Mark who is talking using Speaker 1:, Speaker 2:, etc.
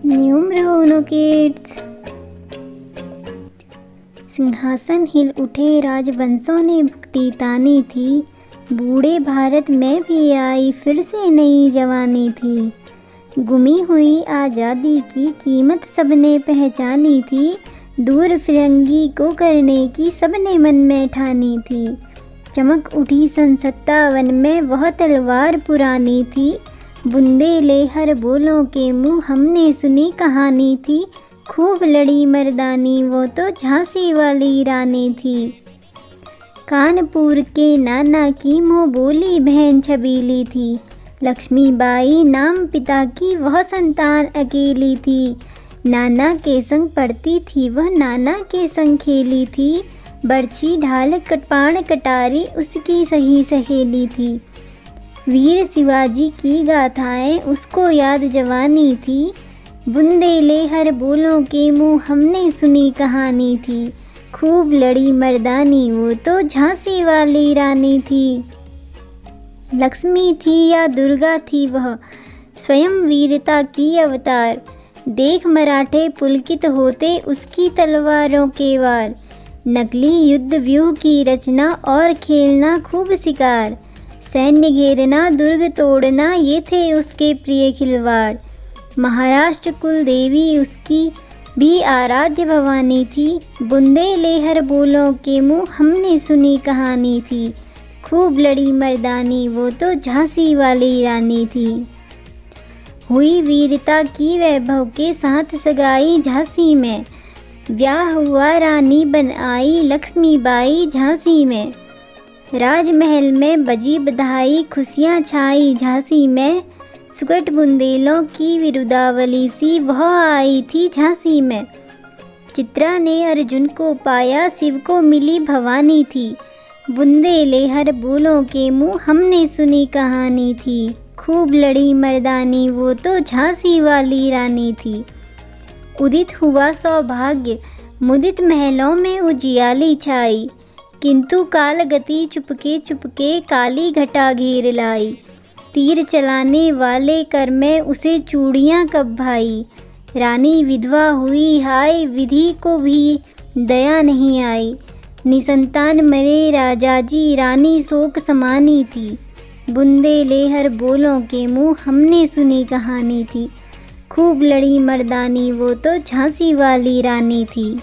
Speaker 1: Número uno kids। सिंहासन हिल उठे, राजवंशों ने भुगती तानी थी। बूढ़े भारत में भी आई फिर से नई जवानी थी। गुमी हुई आज़ादी की कीमत सबने पहचानी थी। दूर फिरंगी को करने की सबने मन में ठानी थी। चमक उठी सन 57 में वह तलवार पुरानी थी। बुंदेलहर बोलों के मुँह हमने सुनी कहानी थी। खूब लड़ी मर्दानी वो तो झांसी वाली रानी थी। कानपुर के नाना की मुँह बोली बहन छबीली थी। लक्ष्मीबाई नाम पिता की वह संतान अकेली थी। नाना के संग पढ़ती थी वह, नाना के संग खेली थी। बरछी ढाल कटपाण कटारी उसकी सही सहेली थी। वीर शिवाजी की गाथाएं उसको याद जवानी थी। बुंदेलहर बोलों के मुँह हमने सुनी कहानी थी। खूब लड़ी मर्दानी वो तो झांसी वाली रानी थी। लक्ष्मी थी या दुर्गा थी वह, स्वयं वीरता की अवतार। देख मराठे पुलकित होते उसकी तलवारों के वार। नकली युद्ध व्यूह की रचना और खेलना खूब शिकार। सैन्य घेरना दुर्ग तोड़ना ये थे उसके प्रिय खिलवाड़। महाराष्ट्र कुल देवी उसकी भी आराध्य भवानी थी। बुंदेलहर बोलों के मुँह हमने सुनी कहानी थी। खूब लड़ी मर्दानी वो तो झांसी वाली रानी थी। हुई वीरता की वैभव के साथ सगाई झांसी में। ब्याह हुआ रानी बन आई लक्ष्मीबाई झांसी में। राजमहल में बजी बधाई खुशियाँ छाई झांसी में। सुगट बुंदेलों की विरुदावली सी वह आई थी झांसी में। चित्रा ने अर्जुन को पाया, शिव को मिली भवानी थी। बुंदेलहर बोलों के मुँह हमने सुनी कहानी थी। खूब लड़ी मर्दानी वो तो झांसी वाली रानी थी। उदित हुआ सौभाग्य, मुदित महलों में उजियाली छाई। किंतु काल गति चुपके चुपके काली घटा घेर लाई। तीर चलाने वाले कर में उसे चूड़ियाँ कब भाई। रानी विधवा हुई हाय, विधि को भी दया नहीं आई। निसंतान मरे राजाजी, रानी शोक समानी थी। बुंदेलहर बोलों के मुँह हमने सुनी कहानी थी। खूब लड़ी मर्दानी वो तो झांसी वाली रानी थी।